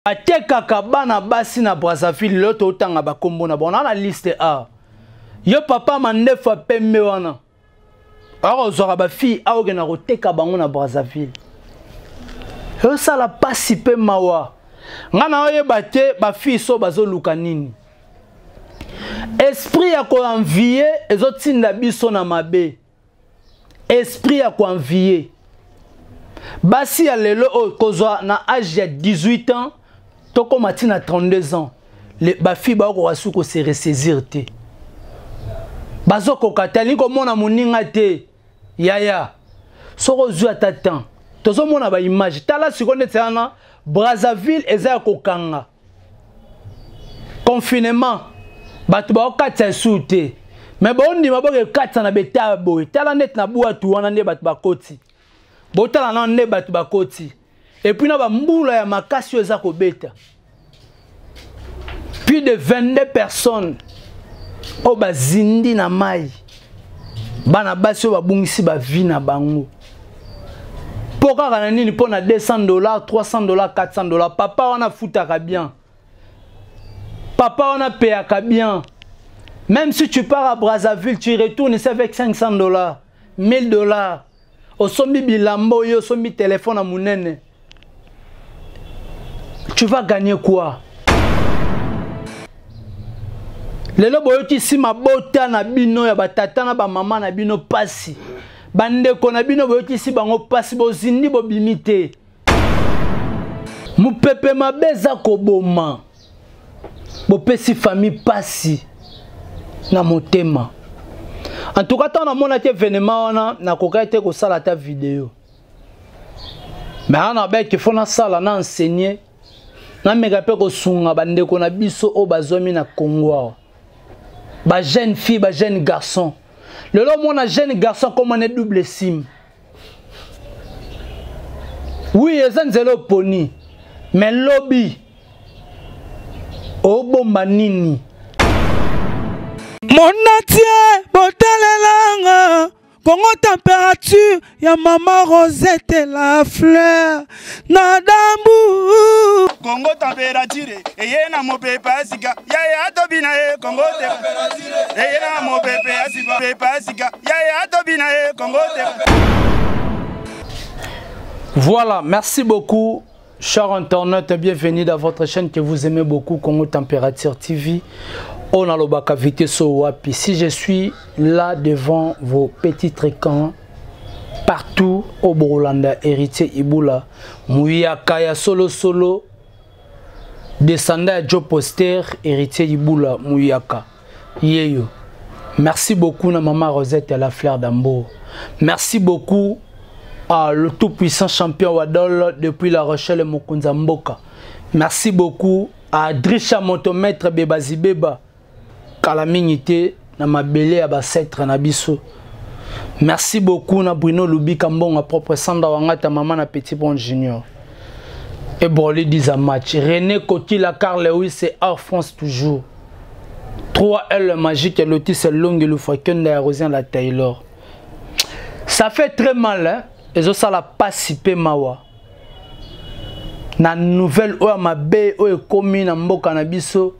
Atekaka bana basi na Brazzaville loto utanga bakombo na bona na liste A. Yo papa mandefa pembe wana. Aro zora ba fille aoge na roteka bango na Brazzaville. Yo sala pasi pe mawa. Ngana oye bate ba fille so bazo luka nini. Esprit ya ko envier ezotinda biso na mabe. Esprit ya ko envier. Basi ya lelo o kozwa na âge ya 18 ans. Toko matina 32 ans. Les bafi ba ko wasu ko se ressaisir te. Bazo ko katali ko mona moninga te. Yaya. Soko zu atatan. Tozo mona ba image. Tala seconde tsana Brazzaville eza ko kanga. Confinement. Batu ba okatsa soute. Mais ba ondi maboke katsa na beta boy. Tala net na buatu wana nde batu bakoti. Botala na nde batu bakoti. Et puis, na mbula ya makasi eza ko beta. Plus de 22 personnes o bazindi na mai. Bana basi o babungisi ba vie na bango. Pourquoi kana nini pona $200, $300, $400? Papa wana futaka bien. Papa wana payaka bien. Même si tu pars à Brazzaville, tu retournes ici avec $500, $1000. Au sombi bilambo yo sombi téléphone à munene. Tu vas gagner quoi? Lelo boyoti si mabota na bino ya batata na ba mama na bino pasi. Bandeko na bino boyoti si bango pasi bozindi bobimite. Mupepe mabeza koboma. Bopesi famille pasi na motema. En tout cas, tant na mona te événement wana na kokate ko sala ta vidéo. Mais ana ba ke fona sala na enseigner. Na mega pe ko sunga bandeko na biso o bazomi na Congo. Ba jeune fille, ba jeune garçon. Le lo mona jeune garçon comme on est double sim. Oui, ezanzelo poni. Mais lobby. O bomba nini. Mon atier, botelelanga. Congo température, ya maman Rosette la fleur. Nadambu. Congo température, et na mo pepa sika. Ya tobina e Congo température. Et na mo pepa sika. Ya tobina e Congo température. Voilà, merci beaucoup, chers internautes, bienvenue dans votre chaîne que vous aimez beaucoup, Congo Température TV. On a le bakavité so wapi. Si je suis là devant vos petits trécans, partout au Burulanda, héritier Ibula, Mouyaka ya solo, descendant à Joe Poster, héritier Ibula, Mouyaka. Yeyo. Merci beaucoup à maman Rosette et la fleur d'Ambo. Merci beaucoup à le tout-puissant champion Wadol depuis La Rochelle et Mokunza Mboka. Merci beaucoup à Drisha Motomètre Bebazi Beba. Kalaminité na mabele ya basetre na biso. Merci beaucoup na Bruno Lubi Kambonga propre Sanda Wangata maman na Petit Bon Junior. Et Broli 10 à match. René Coty la Carl Lewis c'est Air France toujours. 3L magique et Lotis longue le Faken de Rosien la Taylor. Ça fait très mal hein. Et ça la passe pe mawa. Na nouvelle o ma be o komi na mboka na biso.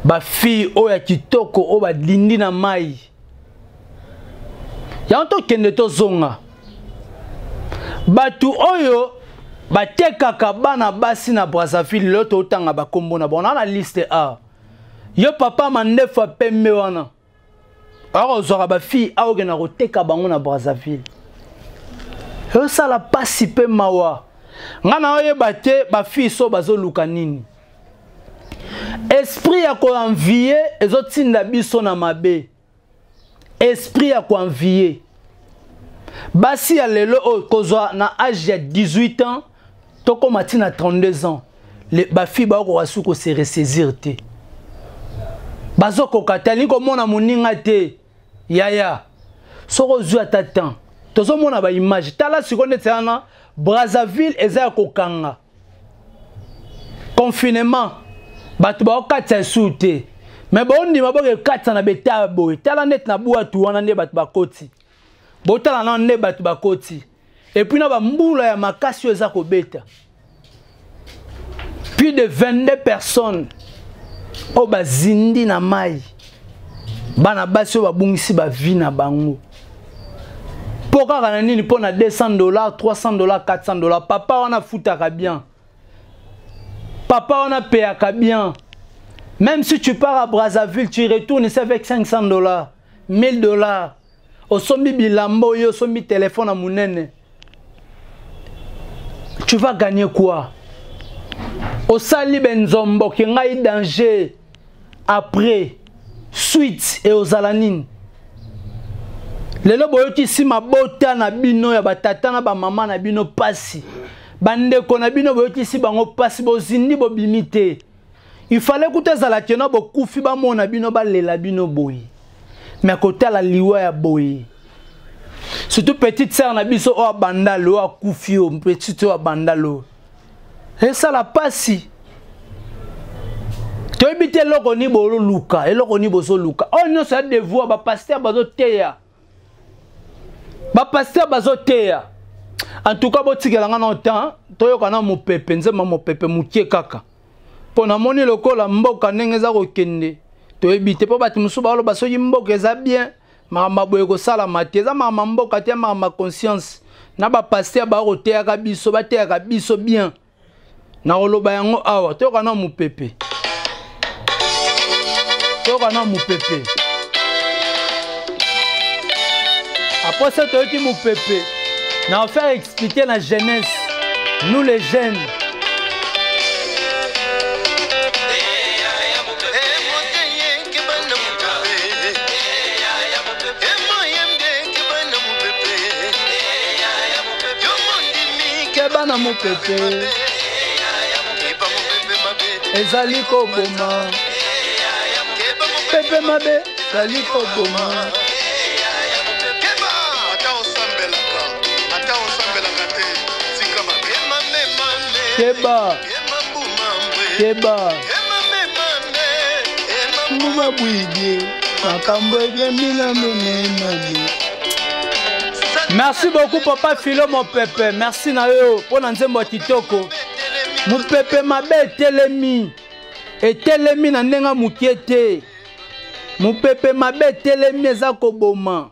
Ba fille o ya kitoko o ba lindi na mai. Ya onto kende to zonga. Batu oyo batekaka bana basi na Brazzaville loto utanga bakombo na bona na liste A. Yo papa mandefa pembe wana. Aro zora ba fille aoge na roteka bango na Brazzaville. Yo sala pasi pe mawa. Ngana oye bate ba fille so bazo luka nini. Esprit ya ko envier ezotinda biso na mabe. Esprit ya ko envier. Basi ya lelo o kozwa na âge ya 18 ans, toko matina 32 ans. Les bafi ba ko wasu ko se ressaisir te. Bazo ko katali ko mona moninga te. Yaya. Soko zu atatan. Tozo mona ba image. Tala seconde tsana Brazzaville eza ko kanga. Confinement. Batu ba okatsa soute. Mais ba ondi maboke katsa na beta boy. Tala net na buatu wana nde batu bakoti. Botala na nde batu bakoti. Et puis na ba mbula ya makasi eza ko beta. plus de 22 personnes au bazindi na mai bana basi o babungisi ba vie na bango poka kana nini pona $200 $300 $400 papa wana futaka bien papa wana payaka bien même si tu pars à Brazzaville tu retournes c'est avec $500 $1000 au sombi bilambo yo sombi téléphone à munene tu vas gagner quoi? Au sali benzombo qui a eu danger après suite et aux alanines. Les loboyo qui si ma bota na bino ya batata na ba maman na bino pasi. Bande ko na bino boyo qui si bango pasi bo zindi bo bimite. Il fallait que tu la tiena bo kufi ba mona bino ba lela bino boy. Mais à côté la liwa ya boy. Surtout petite sœur na biso o bandalo a kufi o petite o bandalo. Et ça la passe. Tu habites loko ni bolo luka, et loko ni boso luka. Oh non, ça devoir ba pasteur bazo teya. Ba pasteur bazo teya. En tout cas, botikela ngana temps, toyo kana mo pepe, nzema mo pepe mukie kaka. Pona moni lokola mboka ndenge za ko kende. To habite po bati musu ba lo baso mboka eza bien. Mama boye ko sala mate, za mama mboka te mama conscience. Na ba pasteur ba ko teya ka biso, ba teya ka biso bien. Na oloba yango awa to kana mu pepe après ça to ki mu pepe na faire expliquer la jeunesse nous les jeunes kebana mu pepe ezali koboma pepe mabe ezali koboma keba keba mbuma bwidie makambo egemina menenani. Merci beaucoup papa Philo mon pepe, merci na yo pona nzembo kitoko. Mon pepe mabe etelemi na ndenga mukiete. Mon pepe mabe telemi eza koboma.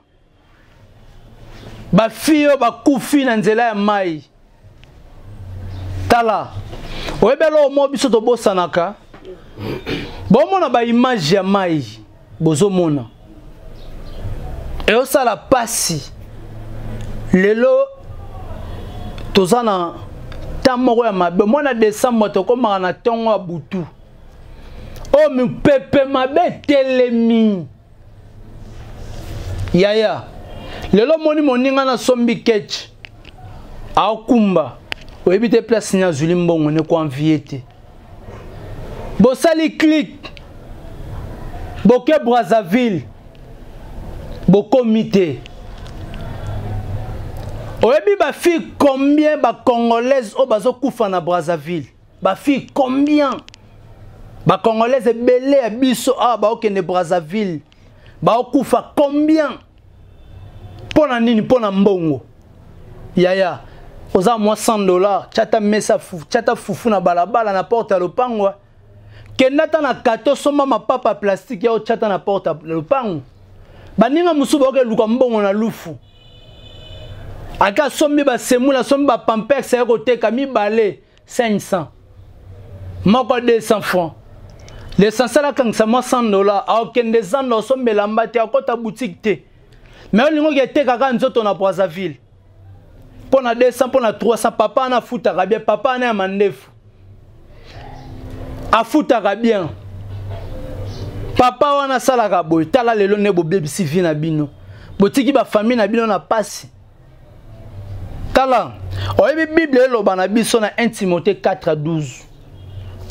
Ba fiyo ba kufi na nzela ya mai. Tala. Oyebelo mo biso to bosanaka. Bomona ba image ya mai. Bozomona. E osala pasi. Lelo tozana tamoko ya mabe mona décembre tokoma na tongo ya butu. Oh mi pepe mabe telemi. Yaya. Lelo moni moninga na sombi ketch. Akumba. Oyebite place nya zuli mbongo ne ko enviete. Bosali click. Boke Brazzaville. Bokomite. Oyebi ba fille combien ba congolaise o bazo kufa na Brazzaville. Ba fille combien? Ba congolaise belé a biso a ba okende Brazzaville. Ba okufa combien? Pona nini pona mbongo. Yaya. Oza moi $100, chata mesa fou, chata fufu na balabala na porte à lopango. Kenata na kato soma ma papa plastique ya o chata na porte à lopango. Baninga musuba oke luka mbongo na lufu. Aka sombi ba semula sombi ba pampex ya kote kami balé 500. Moko 200 francs. L'essentiel a quand ça moi $100. A okende zando sombi lambate akota boutique te. Mais olingo ke kaka nzoto na Brazzaville. Pona 200 pona 300 papa na futaka bien papa na mandefu. A futaka bien. Papa wana salaka boy tala lelo ne bo bebisi vi na bino. Botiki ba famille na bino na pasi. Tala. Oyebi Bible eloba na biso na 1 Timothée 4:12.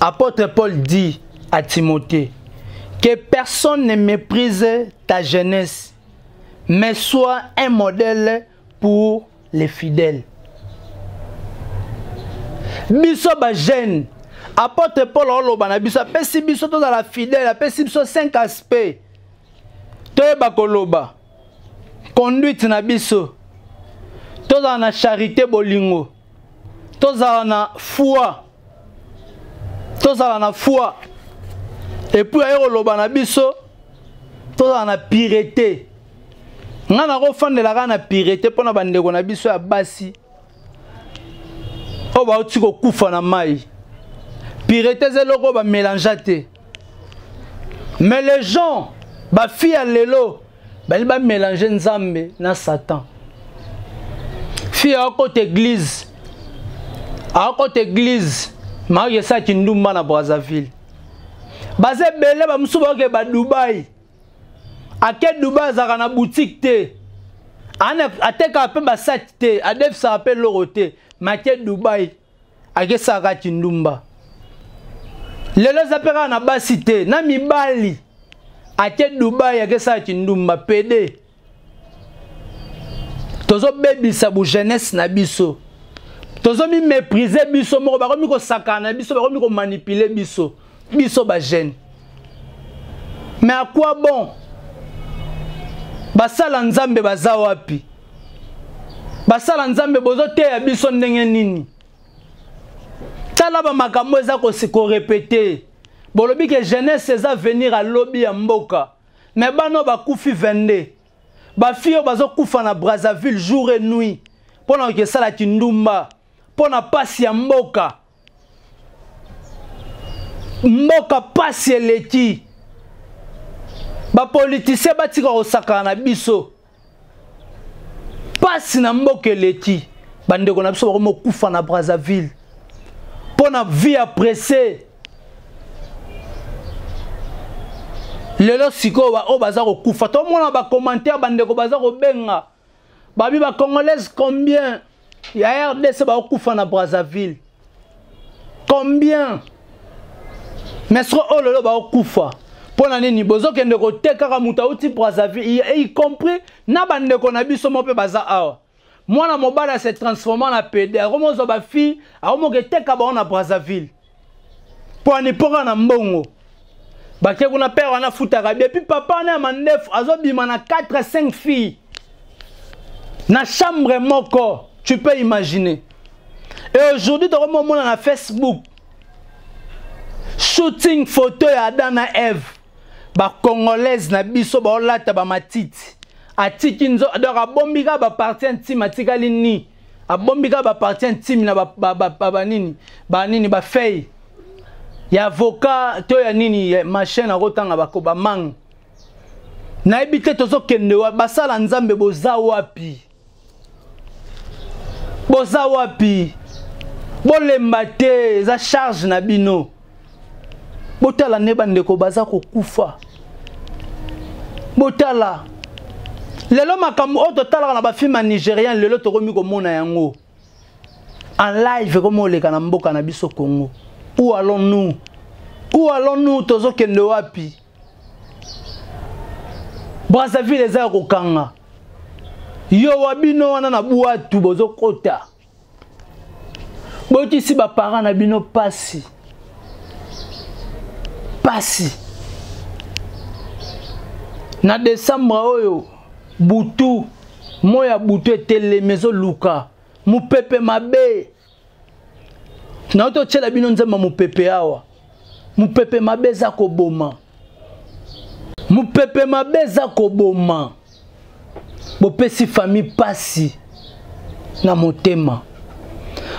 Apôtre Paul dit à Timothée que personne ne méprise ta jeunesse, mais sois un modèle pour les fidèles. Biso ba jeune. Apôtre Paul oloba na biso pesi biso to la fidèle, pesi biso 5 aspects. Toyeba koloba. Conduite na biso. Toza na charité bolingo. Toza na foi. tozala na foi et puis ayo loba na biso tozala na pireté ngana ko fandela na pireté pona bandeko na biso ya basi o ba otiko kufa na mai pireté zeloko ba mélangeate mais les gens ba fille à lelo ba mélanger nzambe na Satan fille à côté église ma yesa kindumba na Brazzaville baze belé ba musuba ke ba Dubaï ake Dubaï zaka na boutique te ana ateka pe ba sat te adef sa rappelle lorote make Dubaï ake saka kindumba lelo zapera na basi te na mibali ake Dubaï ake saka kindumba PD tozo bebisa bu jeunesse na biso tozo mi mépriser biso moko ba komi ko sakana biso ba komi ko manipuler biso ba jeune mais à quoi bon basala nzambe baza wapi basala nzambe bozo te ya biso ndenge nini tala ba makambo eza ko répéter bolobi que jeunesse eza venir à lobby ya mboka mais bano ba kufi vende ba fio bazo kufa na Brazzaville jour et nuit pona ke sala kindumba pona pasi ya mboka pasi eleki ba politicien batika osaka na biso pasi na mboka eleki bandeko na biso bako kufa na Brazzaville pona vie pressée lelo siko o baza ko kufa to mona ba commentaire bandeko baza ko benga babi ba congolaise combien ya RDC ba kufa na Brazzaville combien mais so o lelo ba kufa pona nini bozo kende ko teka muta uti Brazzaville y compris na bandeko na biso mo pe baza awa mwana mobala se transformant na PD akomo zo ba fi akomo ke teka ba na Brazzaville pona pora na mbongo baké kuna père wana futaka bien puis papa na mandef azobima na 4 5 filles na chambre moko tu peux imaginer et aujourd'hui tu remontes na Facebook shooting photo ya Adam na Eve ba congolaise na biso ba olata ba matiti atiki nzo donc abombika ba partie intime atika lini abombika ba partie intime na ba nini ba feuille ya avocat to ya nini machine a rotanga bako ba mang na ebite tozo kende wa basala nzambe boza wapi bolemba te za charge na bino botala ne bandeko baza ko kufa botala lelo makambo o totala na ba film nigérien lelo tokomi ko mona yango en live comme oleka na mboka na biso Congo. Où allons-nous? Tozo kende wapi? Brazzaville eza kokanga. Yo wabino wana na buatu bozo kota. Boti si ba parents na bino pasi. Na décembre oyo butu moya butu etele mezo luka. Mupepe mabe. Na oto tshela bino nzamba mupepe awa. Mupepe mabeza koboma. Bopesi famille pasi na motema.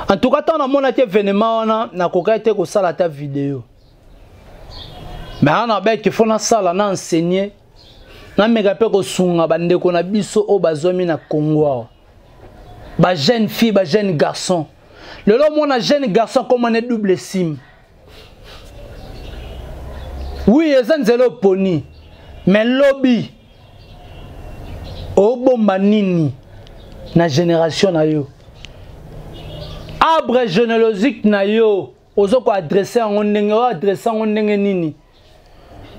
En tout cas, tant na mona ke événement wana na kokate ko sala ta vidéo. Mais ana ba ke fona sala na enseigner na meka pe ko sunga bandeko na biso o bazomi na Congo. Ba jeune fille, ba jeune garçon. Le lot mon jeune garçon comme on est double sim. Oui, ezanzelo poni. Mais lobby o bomba nini na génération na yo. Arbre généalogique na yo ozoko adresser en ndenge o adresser en ndenge nini.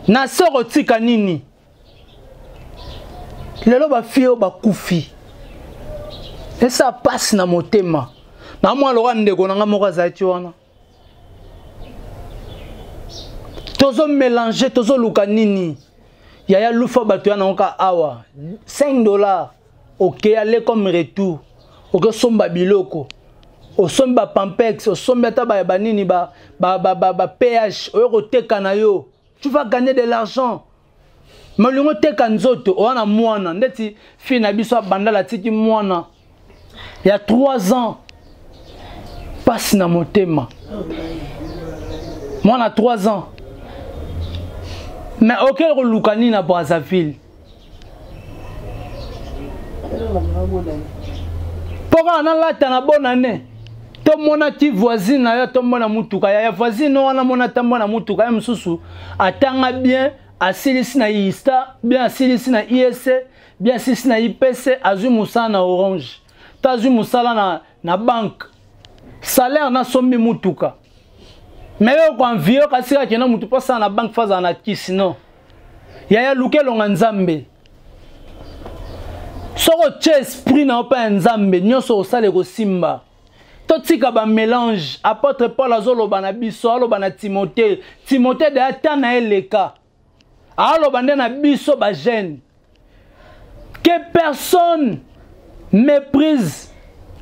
Na soro tika nini. Lelo ba fio ba kufi. Et ça passe na motema. Na moi lo ndeko na moko zati wana. Tozo mélanger tozo luka nini. Yaya lufa bato yana onka awa $5 OK aller comme retour OK somba biloko au sommet ba Pampex, au sommet ta ba banini ba PH, au teka na yo. Tu vas gagner de l'argent. Mais le teka nzoto, on a moana, ndeti fi na biso banda la tiki moana. Il y a 3 ans. Passe na motema. Moi on a 3 ans. Mais auquel relukani na Brazzaville. Pourquoi on a là ta na bonne année? To mona ti voisine na yo to mona mutuka ya voisine wana mona ta mona mutuka ya msusu atanga bien asilisi na ISTA bien asilisi na ISC bien asilisi na IPC azu musala na Orange ta azu musala na banque salaire na sombi mutuka mais yo kwa envie kasi ka kena mutu pasa na banque faza na kisi non ya lukelo nzambe soko che esprit na opa nzambe nyoso osale ko simba. Totika ba mélange apôtre Paul azoloba na biso aloba na Timothée Timothée de atana eleka aloba na biso ba jeune que personne méprise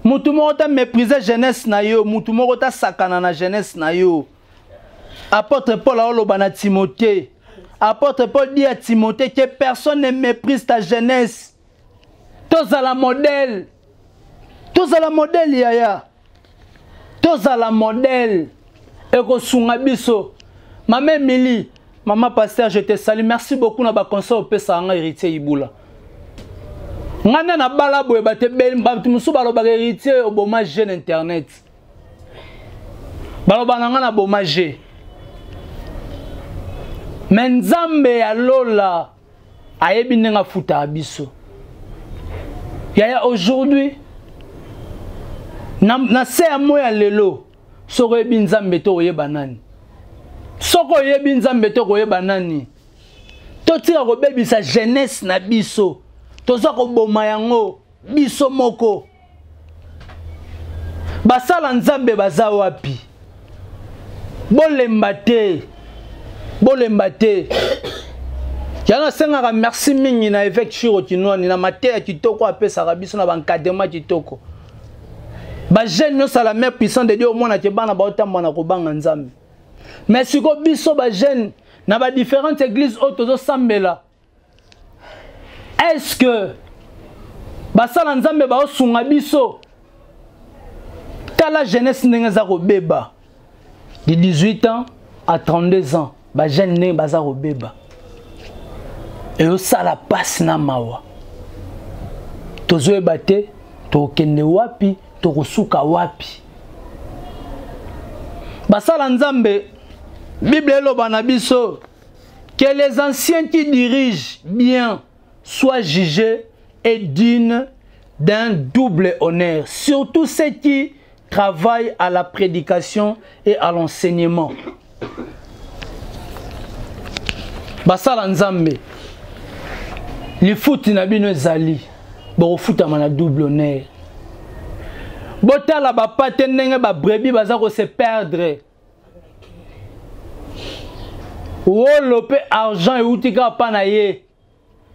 mutu moko ta mépriser jeunesse na yo mutu moko ta sakana na jeunesse na yo. Apôtre Paul aloba na Timothée apôtre Paul dit à Timothée que personne ne méprise ta jeunesse. Tous à la modèle yaya. Tous à la modèle. Eko sunga biso. Maman Mili, maman pasteur, je te salue. Merci beaucoup na ba conseil au pesa nga héritier Ibula. Ngana na bala boye bate bel mbatu musu balo ba héritier oboma jeune internet. Balo bananga na boma je. Menzambe ya lola ayebi nenga futa biso. Yaya aujourd'hui na se amoya lelo soko yebi nzambe to oyeba nani soko yebi nzambe to oyeba nani to tika ko bebisa jeunesse na biso toza ko boma yango biso moko basala nzambe baza wapi bolemba te yana senga merci mingi na évêque Chiro Kinwani na mateya kitoko apesa biso na bankadema kitoko. Ba jeune no sala mère puissant de Dieu au monde ke bana ba otambo na kobanga nzambe. Mais siko biso ba jeune na ba différentes églises otozo sambela. Est-ce que ba sala nzambe ba osunga biso tala jeunesse ndenge za ko beba de 18 ans à 32 ans ba jeune ne baza ko beba. Et au sala passe na mawa. Tozo ebate to kende wapi tokosuka wapi. Basala nzambe Bible eloba na biso que les anciens qui dirigent bien soient jugés et dignes d'un double honneur, surtout ceux qui travaillent à la prédication et à l'enseignement. Basala nzambe li futi na bino ezali bo futa mana double honneur. Botala ba pate ndenge ba brebis baza ko se perdre. Wolope argent e utika pa na ye.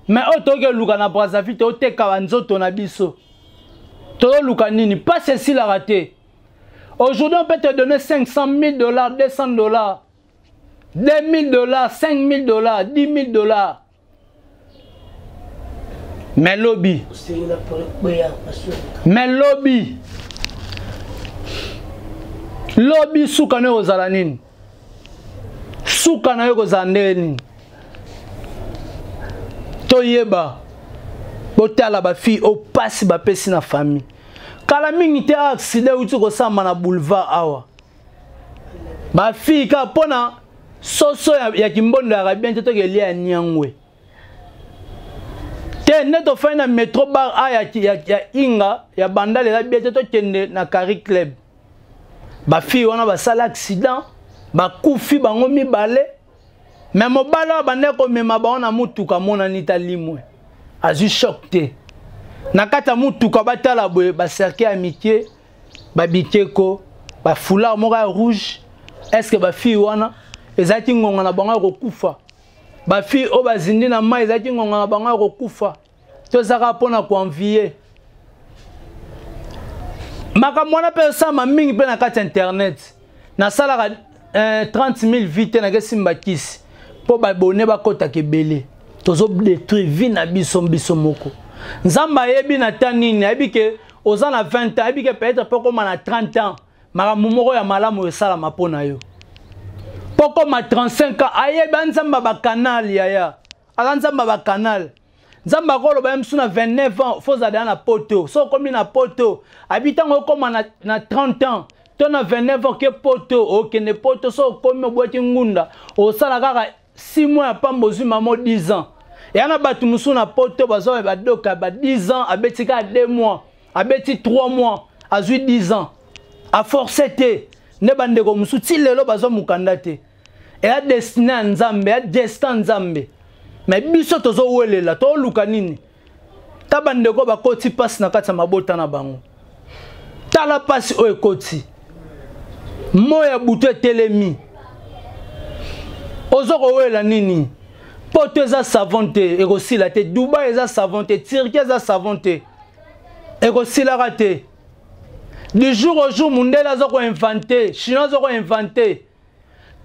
Mais otoke luka na Brazzaville to teka banzoto na biso. To luka nini pas ceci la raté. Aujourd'hui on peut te donner $500,000, $200, $2,000, $5,000, $10,000. Mais lobby. Lobby soukane ozalanin. Soukane ozaneni. Toyeba. Botala ba fille au passe ba pesi na famille. Kala mingi te accident uti ko samba na boulevard awa. Ba fille ka pona soso ya kimbondo ya bien te to ke lia nyangwe. Neto fait na métro bar a ya inga ya bandale la biete to kende na Cari Club. Ba fi wana ba sala accident, ba kufi bango mibale. Mais mobala bande ko mema ba ona mutuka mona nita limwe. Azu choc te. Na kata mutuka batala boye ba cercle amitié, ba biteko, ba foulard moko rouge. Est-ce que ba fi wana ezaki ngonga na bango ko kufa? Ba fi o bazindi na mai ezaki ngonga na bango ko kufa. Tozaka pona ko envier. makamwana pe sama mingi pe na kati internet na sala 30,000 vite na kesimba kisi po ba abonné ba kota kebele tozo détruire vie na biso moko nzamba yebi na tanini yebi ke oza na 20 ans yebi ke peut-être poko na 30 ans makamu moko ya malamu esala mapona yo poko ma 35 ans ayeba nzamba ba canal yaya nzamba ba canal nzamba kolo ba msuna 29 ans faut za na poto so komi na poto habitango koma na 30 ans to na 29 ans ke poto okende poto so komi obwati ngunda osala kaka 6 mois ya pambozu mamo 10 ans yana batu musu na poto bazo ba doka ba 10 ans abeti ka 2 mois abeti 3 mois azui 10 ans a forcé te ne bandeko musu ti lelo bazo mukanda te e a destiné nzambe a destin nzambe mais biso tozo welela to luka nini ta bandeko bakoti passe na kati mabota na bango tala passe o ekoti moya butu etelemi ozo ko wela nini poto eza savonte ekosila te Dubai eza savonte Turquie eza savonte ekosila rate du jour au jour mundela zo ko inventer chinois zo ko inventer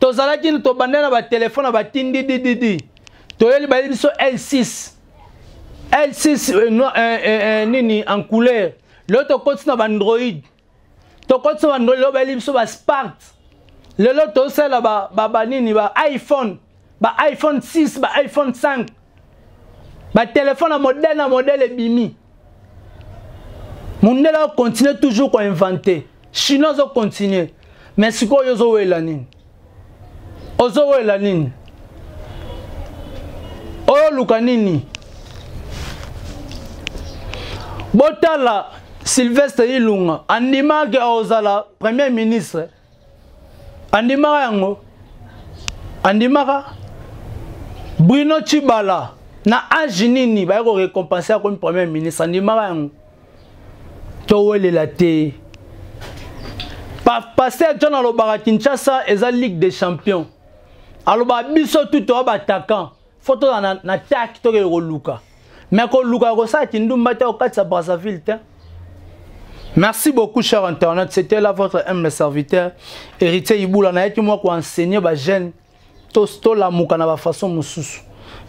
tozalaki to bandela ba téléphone ba tindi didi toyeli ba biso L6 nini en couleur l'autre côté na ba Android to côté na Android lo ba biso ba Spark le l'autre c'est là ba nini ba iPhone 6 ba iPhone 5 ba téléphone à modèle bimi mundela continue toujours ko inventer chinois zo continue mais siko yo zo wela nini ozo wela nini o luka nini botala Sylvestre Ilunga andima ke ozala premier ministre andima yango andima Bruno Chibala na Anginini ba ko récompenser comme premier ministre andima yango to welela te pasteur John alobaka Kinshasa eza Ligue des Champions aloba biso tout ba attaquant photo na tak to ke luka mais ko luka ko sa kindumba te okatsa Brazzaville te. Merci beaucoup cher internet, c'était là votre humble serviteur Héritier Ibula na yaki moi ko enseigner ba jeune to la muka na ba façon mususu.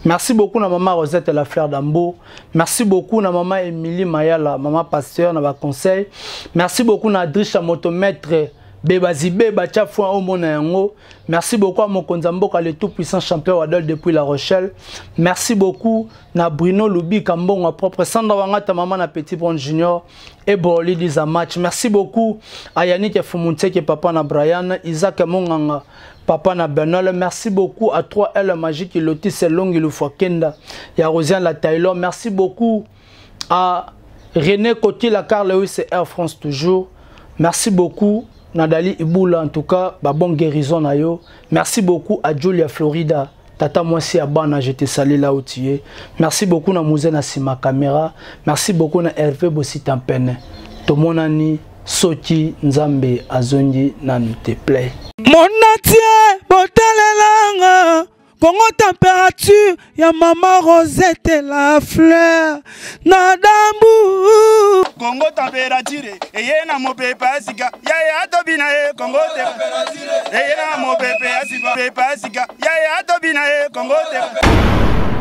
Merci beaucoup na maman Rosette la fleur d'Ambo. Merci beaucoup na maman Émilie Mayala, maman pasteur na ba conseil. Merci beaucoup na Adrisha motomètre Bebazibe Bachafouan au Monayango. Merci beaucoup à mon Konzamboka, le tout puissant champion Wadol depuis La Rochelle. Merci beaucoup na Bruno Lubi Kambon, à propre Sandra Wangata, maman na Petit Bon Junior et Boroli Liza Match. Merci beaucoup à Yannick Fumunte qui est papa na Brian, Isaac Monganga, papa na Bernol. Merci beaucoup à 3L Magique et Lotis Selong et Lufakenda. Il y a Rosiane la Taylor. Merci beaucoup à René Coty, la Carl Lewis et Air France toujours. Merci beaucoup. Nadali Ibula en tout cas, bonne guérison na yo. Merci beaucoup à Julia Florida. Tata moi si abana, je te salue là où tu es. Merci beaucoup na Mouze na Sima Caméra. Merci beaucoup na Hervé Bossi Tampene. Tomonani Soti Nzambe Azongi nan te plaît. Mon atier, botalelanga. Congo température, ya maman Rosette la fleur. Nadambu. Congo température, eye na mopepa sika. Ya tobina Congo température. Eye na mopepa sika. Ya tobina Congo température.